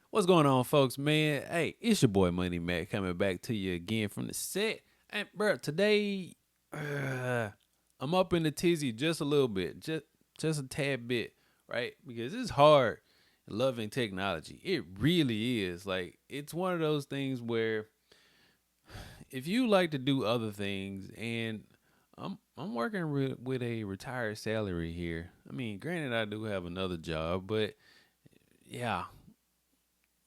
What's going on, folks, man? Hey, it's your boy Money Mac coming back to you again from the set. And, bro, today, uh, I'm up in the tizzy just a little bit, just a tad bit, right? Because it's hard loving technology. It really is. Like, it's one of those things where if you like to do other things, and I'm working with a retired salary here. I mean, granted, I do have another job, but yeah,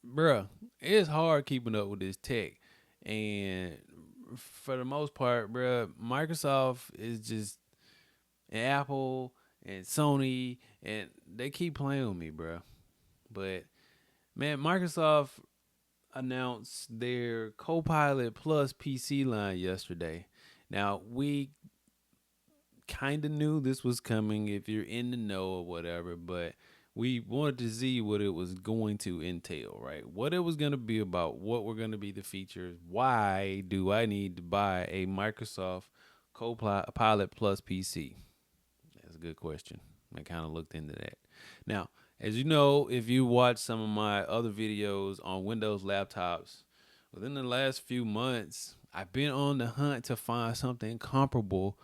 bruh, it's hard keeping up with this tech. And for the most part, bruh, Microsoft is just and Apple and Sony, and they keep playing with me, bruh. But man, Microsoft announced their Copilot Plus PC line yesterday. Now we kind of knew this was coming if you're in the know or whatever, but we wanted to see what it was going to entail, right? What it was going to be about, what were going to be the features. Why do I need to buy a Microsoft Copilot Plus PC? That's a good question. I kind of looked into that. Now, as you know, if you watch some of my other videos on Windows laptops, within the last few months, I've been on the hunt to find something comparable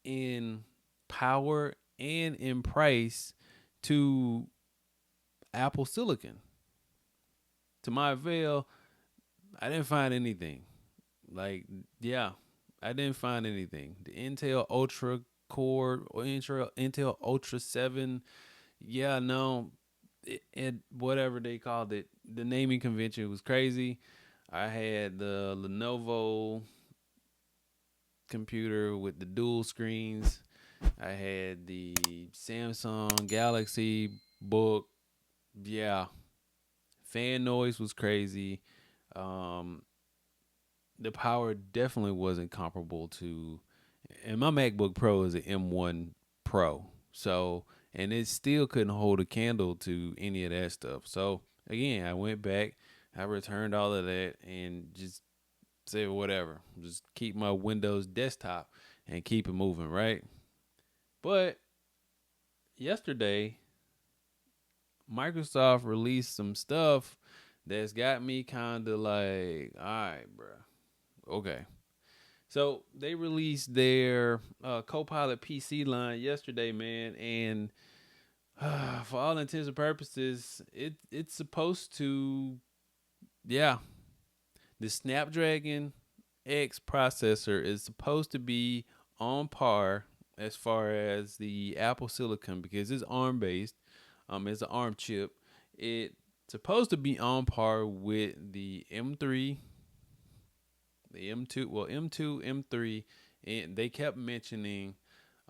in power and in price to Apple Silicon. To my avail, I didn't find anything. Like, yeah, I didn't find anything. The Intel Ultra Core or Intel Ultra 7, yeah, no, it whatever they called it, the naming convention was crazy. I had the Lenovo computer with the dual screens. I had the Samsung Galaxy Book. Yeah, fan noise was crazy. Um, the power definitely wasn't comparable to, and my MacBook Pro is an M1 Pro, so and it still couldn't hold a candle to any of that stuff. So again, I went back, I returned all of that, and just said whatever, just keep my Windows desktop and keep it moving, right? But yesterday, Microsoft released some stuff that's got me kind of like, all right, bro. Okay. So they released their Copilot PC line yesterday, man, and for all intents and purposes, it's supposed to, yeah, the Snapdragon X processor is supposed to be on par as far as the Apple Silicon because it's ARM based. It's an ARM chip. It's supposed to be on par with the M3, the M2, well M2, M3, and they kept mentioning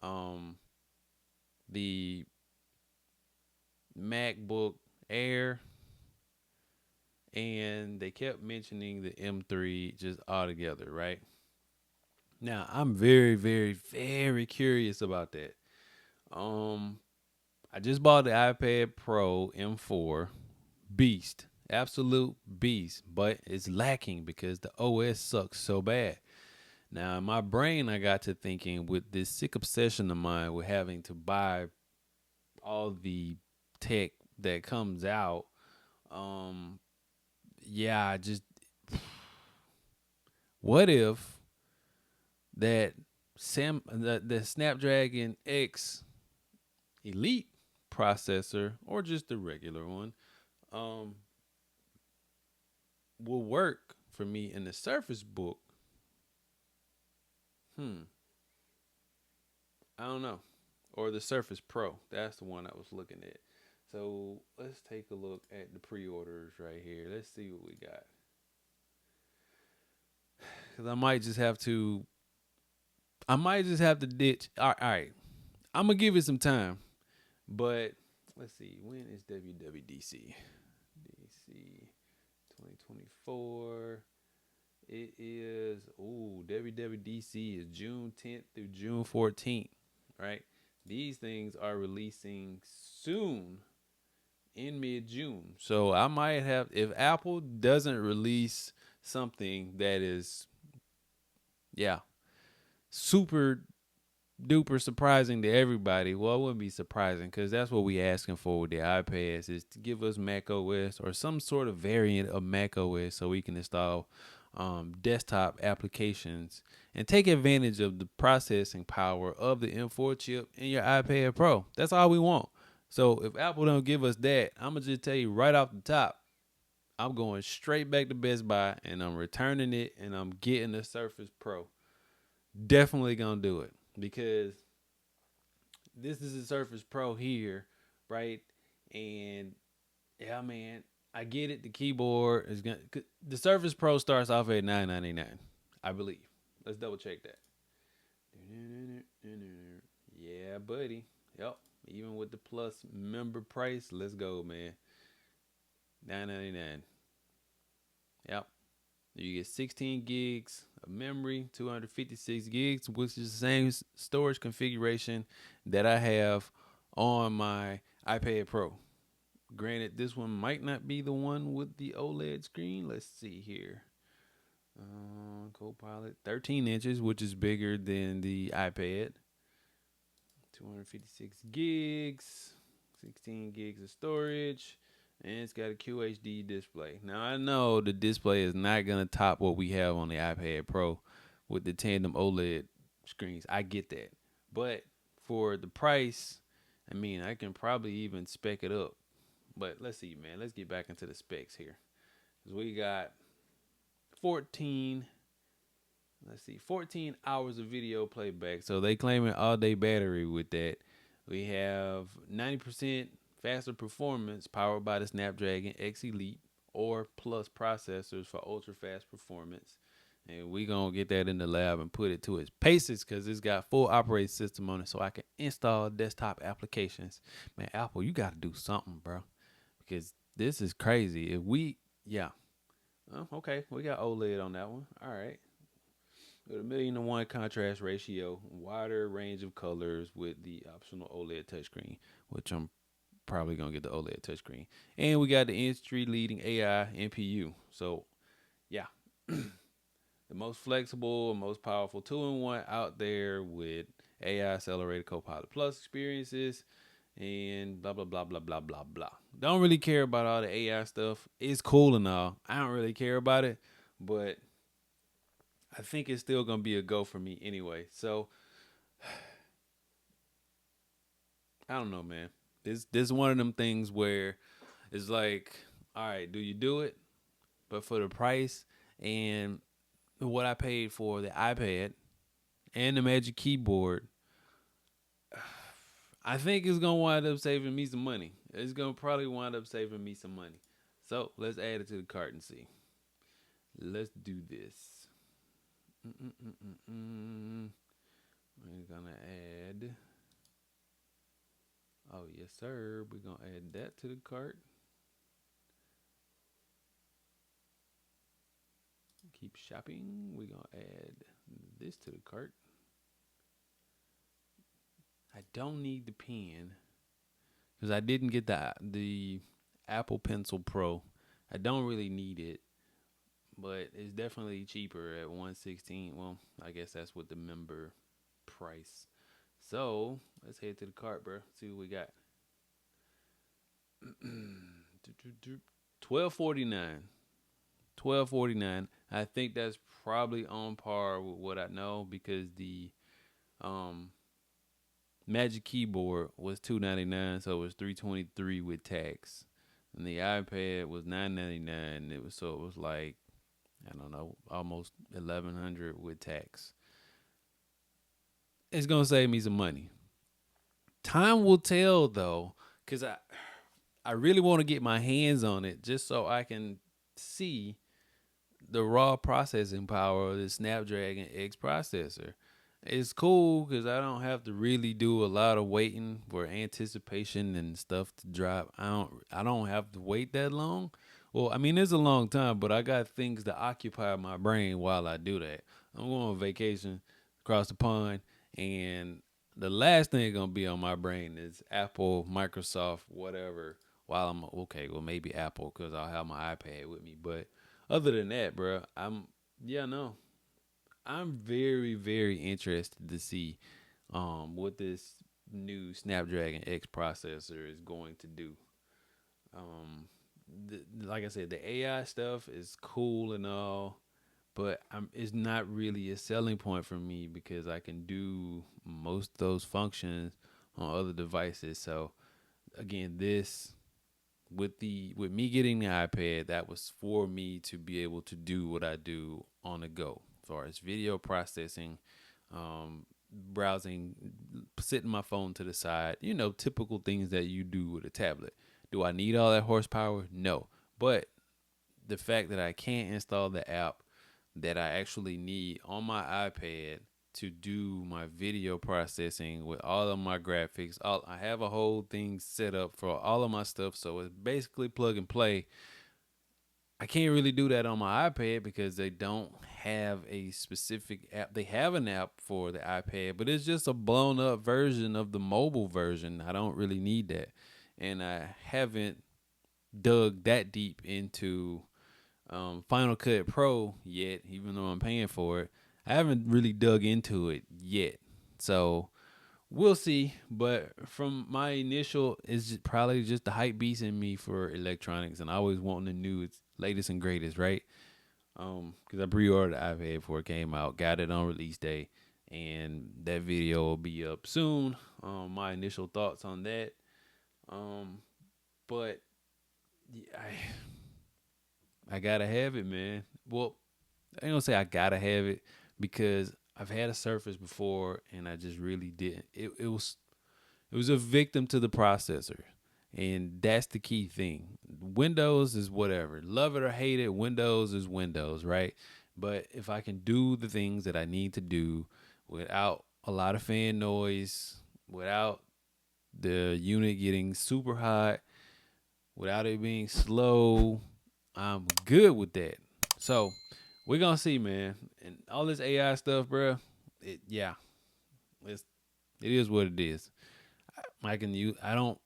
um the MacBook Air, and they kept mentioning the M3 just all together, right? Now, I'm very, very, very curious about that. Um, I just bought the iPad Pro M4 beast, absolute beast, but it's lacking because the OS sucks so bad. Now, in my brain, I got to thinking with this sick obsession of mine with having to buy all the tech that comes out. Um, yeah, I just what if that the Snapdragon X Elite processor or just the regular one um will work for me in the Surface Book? Hmm, I don't know. Or the Surface Pro. That's the one I was looking at. So let's take a look at the pre-orders right here. Let's see what we got. Cause I might just have to ditch. All right. I'm gonna give it some time, but let's see. When is WWDC? DC 2024. It is WWDC is June 10th through June 14th. Right. These things are releasing soon in mid June. So I might have, if Apple doesn't release something that is, yeah, super duper surprising to everybody. Well, it wouldn't be surprising because that's what we asking for with the iPads is to give us Mac OS or some sort of variant of Mac OS so we can install desktop applications and take advantage of the processing power of the M4 chip in your iPad Pro. That's all we want. So if Apple don't give us that, I'm gonna just tell you right off the top, I'm going straight back to Best Buy and I'm returning it and I'm getting the Surface Pro. Definitely gonna do it because this is a Surface Pro here, right? And yeah, man, I get it. The keyboard is gonna. The Surface Pro starts off at $9.99, I believe. Let's double check that. Yeah, buddy. Yep. Even with the Plus member price, let's go, man. $9.99. Yep. You get 16 gigs of memory, 256 gigs, which is the same storage configuration that I have on my iPad Pro. Granted, this one might not be the one with the OLED screen. Let's see here. Copilot, 13 inches, which is bigger than the iPad. 256 gigs, 16 gigs of storage. And it's got a QHD display. Now, I know the display is not going to top what we have on the iPad Pro with the tandem OLED screens. I get that. But for the price, I mean, I can probably even spec it up. But let's see, man. Let's get back into the specs here. Because we got 14 hours of video playback. So they claim an all-day battery with that. We have 90% faster performance powered by the Snapdragon X Elite or Plus processors for ultra-fast performance. And we going to get that in the lab and put it to its paces because it's got full operating system on it so I can install desktop applications. Man, Apple, you got to do something, bro. Because this is crazy. Okay, we got OLED on that one. All right. With a 1,000,000:1 contrast ratio, wider range of colors with the optional OLED touchscreen, which I'm probably gonna get the OLED touchscreen. And we got the industry leading AI NPU. So yeah. The most flexible and most powerful 2-in-1 out there with AI accelerated Copilot Plus experiences and blah blah blah blah blah blah blah. Don't really care about all the AI stuff. It's cool and all. I don't really care about it, but I think it's still gonna be a go for me anyway. So I don't know, man. This is one of them things where it's like, all right, do you do it? But for the price and what I paid for the iPad and the Magic Keyboard, I think it's gonna wind up saving me some money. It's gonna probably wind up saving me some money. So let's add it to the cart and see. Let's do this. We're gonna add. Oh yes, sir. We're gonna add that to the cart. Keep shopping. We're gonna add this to the cart. I don't need the pen because I didn't get the Apple Pencil Pro. I don't really need it, but it's definitely cheaper at $116. Well, I guess that's with the member price. So let's head to the cart, bro. See what we got. $12.49. $12.49. I think that's probably on par with what I know because the Magic Keyboard was $2.99, so it was $3.23 with tax, and the iPad was $9.99. It was like, I don't know, almost $1,100 with tax. It's gonna save me some money. Time will tell though, cause I really want to get my hands on it just so I can see the raw processing power of the Snapdragon X processor. It's cool because I don't have to really do a lot of waiting for anticipation and stuff to drop. I don't have to wait that long. Well, I mean it's a long time, but I got things to occupy my brain while I do that. I'm going on vacation across the pond, and the last thing gonna be on my brain is Apple, Microsoft, whatever. While I'm okay, well maybe Apple because I'll have my iPad with me, but other than that, bro, I'm very, very interested to see what this new Snapdragon X processor is going to do. Um, like I said, the AI stuff is cool and all, but it's not really a selling point for me because I can do most of those functions on other devices. So again, this with me getting the iPad, that was for me to be able to do what I do on the go, as far as video processing, browsing, setting my phone to the side, typical things that you do with a tablet. Do I need all that horsepower? No. But the fact that I can't install the app that I actually need on my iPad to do my video processing with all of my graphics. I have a whole thing set up for all of my stuff, so it's basically plug and play. I can't really do that on my iPad because they don't have a specific app. They have an app for the iPad, but it's just a blown up version of the mobile version. I don't really need that. And I haven't dug that deep into Final Cut Pro yet, even though I'm paying for it. I haven't really dug into it yet. So we'll see. But from my initial, it's probably just the hype beast in me for electronics and I always wanting the newest, latest and greatest, right? Because I pre-ordered the iPad before it came out, got it on release day, and that video will be up soon. My initial thoughts on that. But yeah, I gotta have it, man. Well, I ain't gonna say I gotta have it because I've had a Surface before and I just really didn't. It was a victim to the processor. And that's the key thing. Windows is whatever. Love it or hate it, Windows is Windows, right? But if I can do the things that I need to do without a lot of fan noise, without the unit getting super hot, without it being slow, I'm good with that. So we're gonna see, man. And all this AI stuff, bro. Yeah, it's it is what it is. I can use. I don't.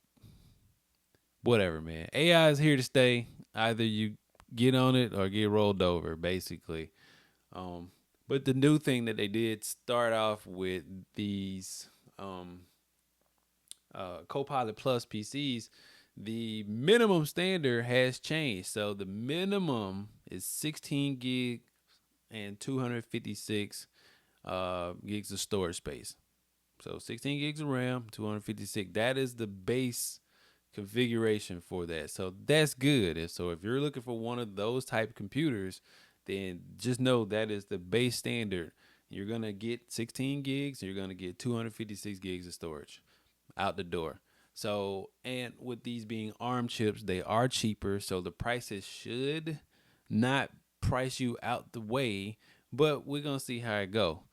Whatever, man. AI is here to stay. Either you get on it or get rolled over, basically. Um, but the new thing that they did start off with these Copilot Plus PCs, the minimum standard has changed. So the minimum is 16 gig and 256 gigs of storage space. So 16 gigs of RAM, 256. That is the base configuration for that. So that's good. And so if you're looking for one of those type of computers, then just know that is the base standard. You're going to get 16 gigs, you're going to get 256 gigs of storage out the door. So, and with these being ARM chips, they are cheaper, so the prices should not price you out the way, but we're going to see how it go.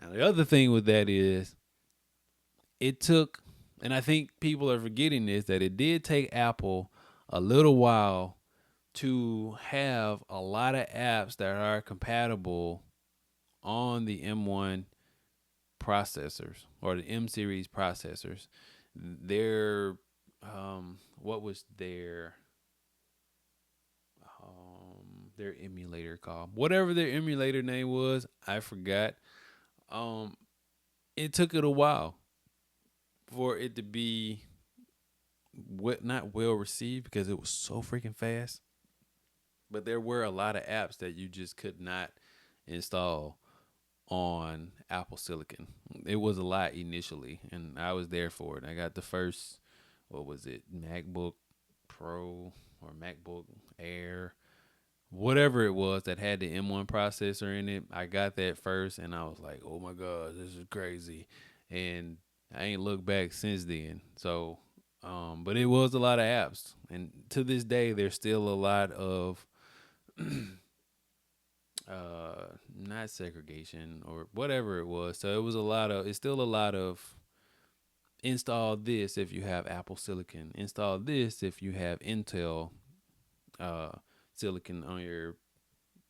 Now, the other thing with that is it took, and I think people are forgetting this, that it did take Apple a little while to have a lot of apps that are compatible on the M1 processors or the M series processors. Their what was their emulator called? Whatever their emulator name was, I forgot. Um, it took it a while for it to be not well received because it was so freaking fast. But there were a lot of apps that you just could not install on Apple Silicon. It was a lot initially, and I was there for it. I got the first, what was it, MacBook Pro or MacBook Air, whatever it was that had the M1 processor in it. I got that first, and I was like, oh my God, this is crazy. And I ain't looked back since then. So, but it was a lot of apps. And to this day, there's still a lot of not segregation or whatever it was. So it was a lot of, it's still a lot of install this if you have Apple Silicon, install this if you have Intel uh silicon on your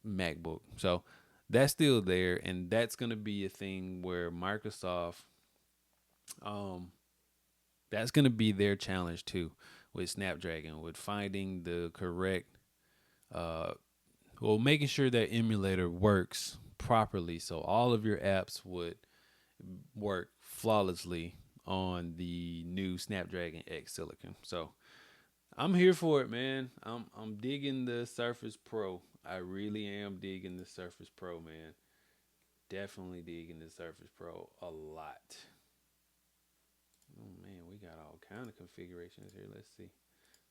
MacBook. So that's still there, and that's gonna be a thing where Microsoft, um, that's gonna be their challenge too with Snapdragon, with finding the correct making sure that emulator works properly so all of your apps would work flawlessly on the new Snapdragon X silicon. So I'm here for it, man. I'm digging the Surface Pro. I really am digging the Surface Pro, man. Definitely digging the Surface Pro a lot. Oh man, we got all kind of configurations here. Let's see.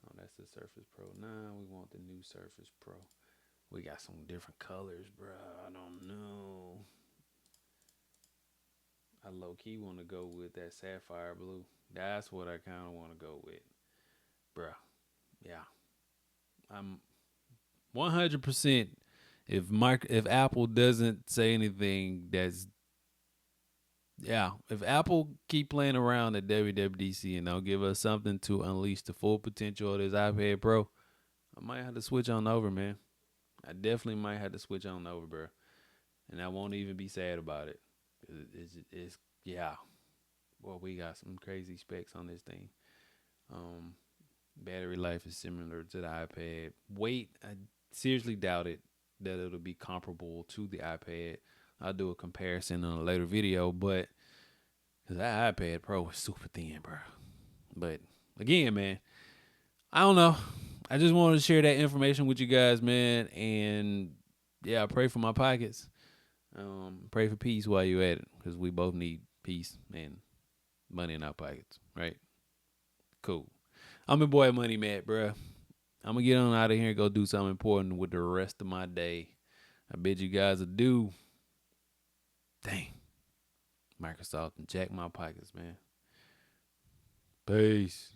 Oh, that's the Surface Pro. Nah, we want the new Surface Pro. We got some different colors, bro. I don't know. I low key want to go with that sapphire blue. That's what I kind of want to go with, bro. Yeah, I'm 100%. If Apple doesn't say anything, that's yeah. If Apple keep playing around at WWDC and don't give us something to unleash the full potential of this iPad Pro, I might have to switch on over, man. I definitely might have to switch on over, bro. And I won't even be sad about it. It's yeah. Well, we got some crazy specs on this thing. Um, Battery life is similar to the iPad. Weight, I seriously doubt it that it'll be comparable to the iPad. I'll do a comparison in a later video, but cause that iPad Pro is super thin, bro. But again, man, I don't know. I just wanted to share that information with you guys, man. And yeah, pray for my pockets. Pray for peace while you're at it, because we both need peace and money in our pockets, right? Cool. I'm your boy Money Matt, bro. I'm gonna get on out of here and go do something important with the rest of my day. I bid you guys adieu. Dang. Microsoft and jack my pockets, man. Peace.